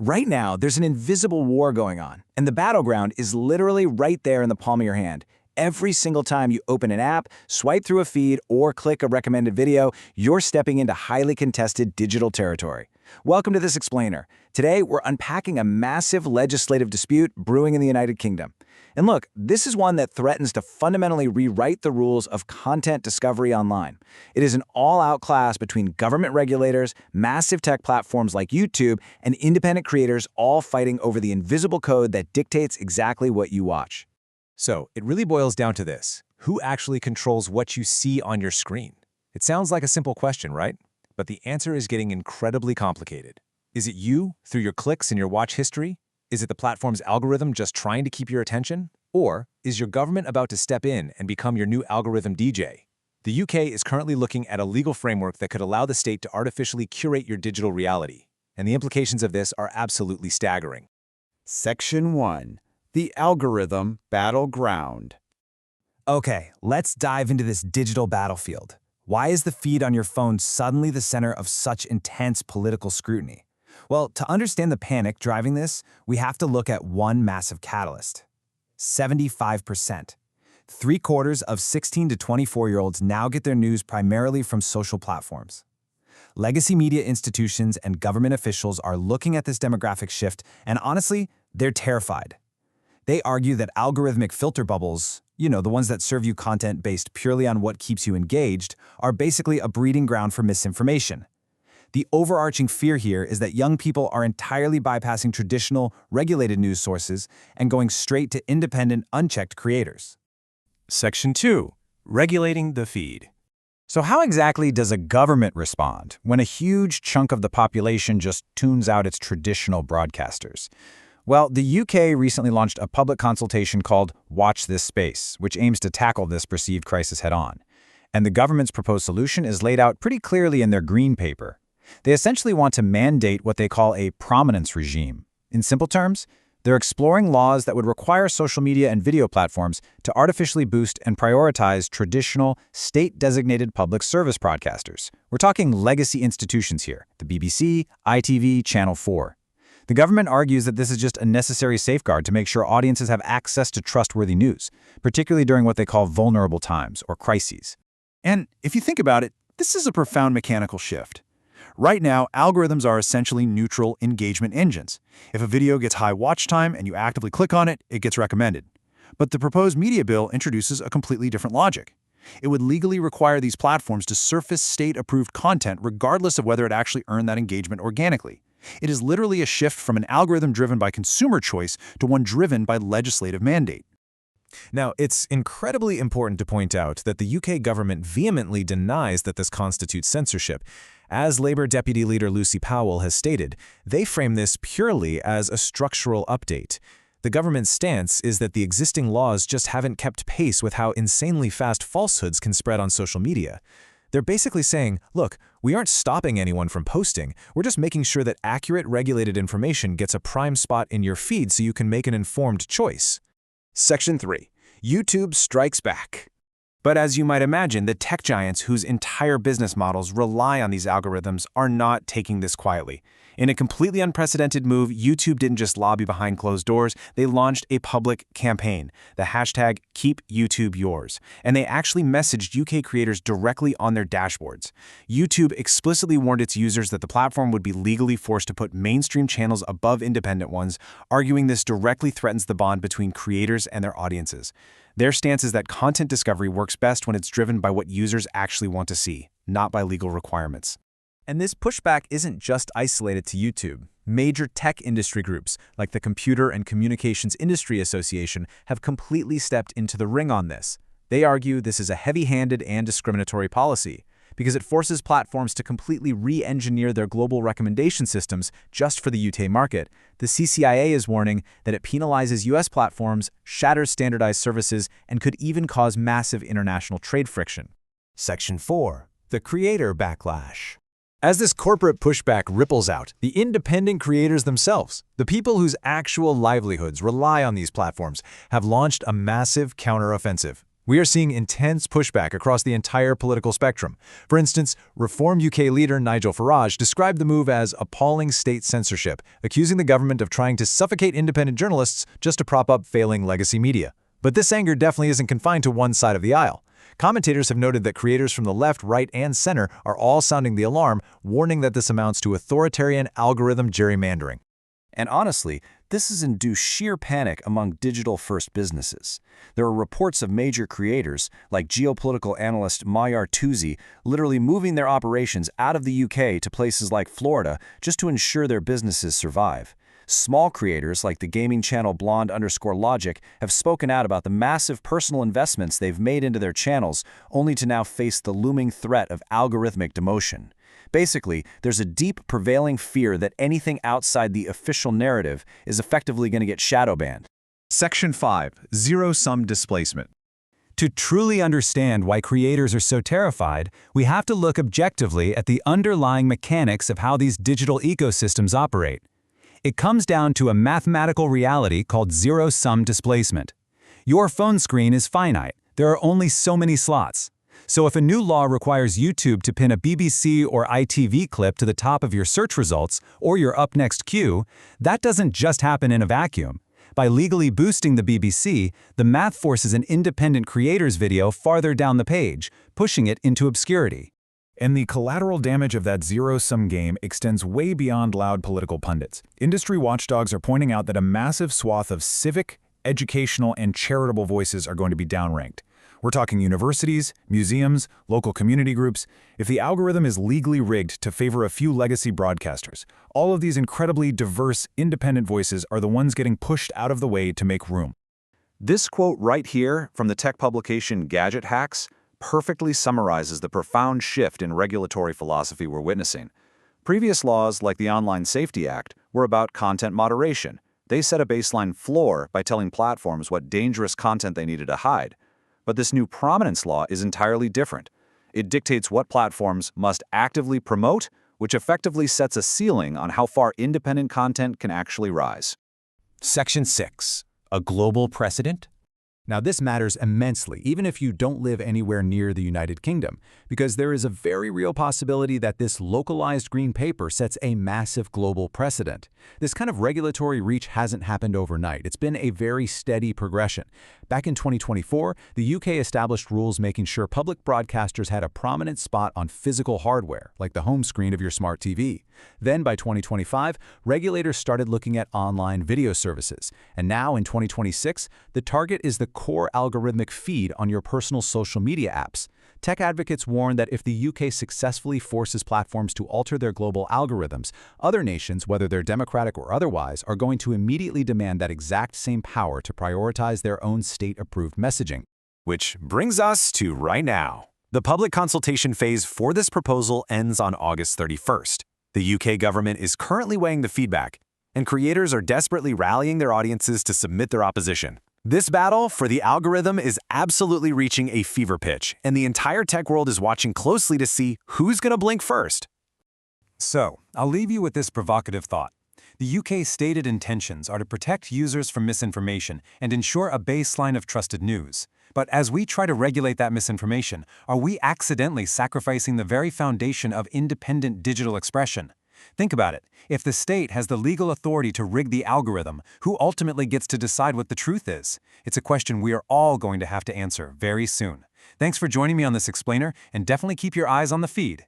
Right now, there's an invisible war going on, and the battleground is literally right there in the palm of your hand. Every single time you open an app, swipe through a feed, or click a recommended video, you're stepping into highly contested digital territory. Welcome to This Explainer. Today, we're unpacking a massive legislative dispute brewing in the United Kingdom. And look, this is one that threatens to fundamentally rewrite the rules of content discovery online. It is an all-out clash between government regulators, massive tech platforms like YouTube, and independent creators all fighting over the invisible code that dictates exactly what you watch. So, it really boils down to this. Who actually controls what you see on your screen? It sounds like a simple question, right? But the answer is getting incredibly complicated. Is it you, through your clicks and your watch history? Is it the platform's algorithm just trying to keep your attention? Or is your government about to step in and become your new algorithm DJ? The UK is currently looking at a legal framework that could allow the state to artificially curate your digital reality. And the implications of this are absolutely staggering. Section 1. The Algorithm Battleground. Okay, let's dive into this digital battlefield. Why is the feed on your phone suddenly the center of such intense political scrutiny? Well, to understand the panic driving this, we have to look at one massive catalyst. 75%. 3/4 of 16 to 24-year-olds now get their news primarily from social platforms. Legacy media institutions and government officials are looking at this demographic shift, and honestly, they're terrified. They argue that algorithmic filter bubbles, the ones that serve you content based purely on what keeps you engaged, are basically a breeding ground for misinformation. The overarching fear here is that young people are entirely bypassing traditional, regulated news sources and going straight to independent, unchecked creators. Section 2. Regulating the feed. So how exactly does a government respond when a huge chunk of the population just tunes out its traditional broadcasters? Well, the UK recently launched a public consultation called Watch This Space, which aims to tackle this perceived crisis head-on. And the government's proposed solution is laid out pretty clearly in their green paper. They essentially want to mandate what they call a prominence regime. In simple terms, they're exploring laws that would require social media and video platforms to artificially boost and prioritize traditional, state-designated public service broadcasters. We're talking legacy institutions here, the BBC, ITV, Channel 4. The government argues that this is just a necessary safeguard to make sure audiences have access to trustworthy news, particularly during what they call vulnerable times or crises. And if you think about it, this is a profound mechanical shift. Right now, algorithms are essentially neutral engagement engines. If a video gets high watch time and you actively click on it, it gets recommended. But the proposed media bill introduces a completely different logic. It would legally require these platforms to surface state-approved content regardless of whether it actually earned that engagement organically. It is literally a shift from an algorithm driven by consumer choice to one driven by legislative mandate. Now, it's incredibly important to point out that the UK government vehemently denies that this constitutes censorship. As Labour Deputy Leader Lucy Powell has stated, they frame this purely as a structural update. The government's stance is that the existing laws just haven't kept pace with how insanely fast falsehoods can spread on social media. They're basically saying, look, we aren't stopping anyone from posting, we're just making sure that accurate, regulated information gets a prime spot in your feed so you can make an informed choice. Section 3. YouTube strikes back. But as you might imagine, the tech giants whose entire business models rely on these algorithms are not taking this quietly. In a completely unprecedented move, YouTube didn't just lobby behind closed doors, they launched a public campaign, the hashtag KeepYouTubeYours, and they actually messaged UK creators directly on their dashboards. YouTube explicitly warned its users that the platform would be legally forced to put mainstream channels above independent ones, arguing this directly threatens the bond between creators and their audiences. Their stance is that content discovery works best when it's driven by what users actually want to see, not by legal requirements. And this pushback isn't just isolated to YouTube. Major tech industry groups, like the Computer and Communications Industry Association, have completely stepped into the ring on this. They argue this is a heavy-handed and discriminatory policy, because it forces platforms to completely re-engineer their global recommendation systems just for the UK market. The CCIA is warning that it penalizes US platforms, shatters standardized services, and could even cause massive international trade friction. Section 4. The Creator Backlash. As this corporate pushback ripples out, the independent creators themselves, the people whose actual livelihoods rely on these platforms, have launched a massive counteroffensive. We are seeing intense pushback across the entire political spectrum. For instance, Reform UK leader Nigel Farage described the move as appalling state censorship, accusing the government of trying to suffocate independent journalists just to prop up failing legacy media. But this anger definitely isn't confined to one side of the aisle. Commentators have noted that creators from the left, right, and center are all sounding the alarm, warning that this amounts to authoritarian algorithm gerrymandering. And honestly, this has induced sheer panic among digital-first businesses. There are reports of major creators, like geopolitical analyst Mayar Tuzi, literally moving their operations out of the UK to places like Florida just to ensure their businesses survive. Small creators like the gaming channel Blonde_Logic have spoken out about the massive personal investments they've made into their channels, only to now face the looming threat of algorithmic demotion. Basically, there's a deep prevailing fear that anything outside the official narrative is effectively going to get shadow banned. Section 5. Zero-sum displacement. To truly understand why creators are so terrified, we have to look objectively at the underlying mechanics of how these digital ecosystems operate. It comes down to a mathematical reality called zero-sum displacement. Your phone screen is finite. There are only so many slots. So if a new law requires YouTube to pin a BBC or ITV clip to the top of your search results or your up next queue, that doesn't just happen in a vacuum. By legally boosting the BBC, the math forces an independent creator's video farther down the page, pushing it into obscurity. And the collateral damage of that zero-sum game extends way beyond loud political pundits. Industry watchdogs are pointing out that a massive swath of civic, educational, and charitable voices are going to be downranked. We're talking universities, museums, local community groups. If the algorithm is legally rigged to favor a few legacy broadcasters, all of these incredibly diverse, independent voices are the ones getting pushed out of the way to make room. This quote right here from the tech publication Gadget Hacks perfectly summarizes the profound shift in regulatory philosophy we're witnessing. Previous laws, like the Online Safety Act, were about content moderation. They set a baseline floor by telling platforms what dangerous content they needed to hide. But this new Prominence law is entirely different. It dictates what platforms must actively promote, which effectively sets a ceiling on how far independent content can actually rise. Section 6. A global precedent? Now this matters immensely, even if you don't live anywhere near the United Kingdom, because there is a very real possibility that this localized green paper sets a massive global precedent. This kind of regulatory reach hasn't happened overnight. It's been a very steady progression. Back in 2024, the UK established rules making sure public broadcasters had a prominent spot on physical hardware, like the home screen of your smart TV. Then by 2025, regulators started looking at online video services. And now in 2026, the target is the core algorithmic feed on your personal social media apps. Tech advocates warn that if the UK successfully forces platforms to alter their global algorithms, other nations, whether they're democratic or otherwise, are going to immediately demand that exact same power to prioritize their own state-approved messaging. Which brings us to right now. The public consultation phase for this proposal ends on August 31st. The UK government is currently weighing the feedback, and creators are desperately rallying their audiences to submit their opposition. This battle for the algorithm is absolutely reaching a fever pitch, and the entire tech world is watching closely to see who's going to blink first. So, I'll leave you with this provocative thought. The UK's stated intentions are to protect users from misinformation and ensure a baseline of trusted news. But as we try to regulate that misinformation, are we accidentally sacrificing the very foundation of independent digital expression? Think about it. If the state has the legal authority to rig the algorithm, who ultimately gets to decide what the truth is? It's a question we are all going to have to answer very soon. Thanks for joining me on this explainer, and definitely keep your eyes on the feed.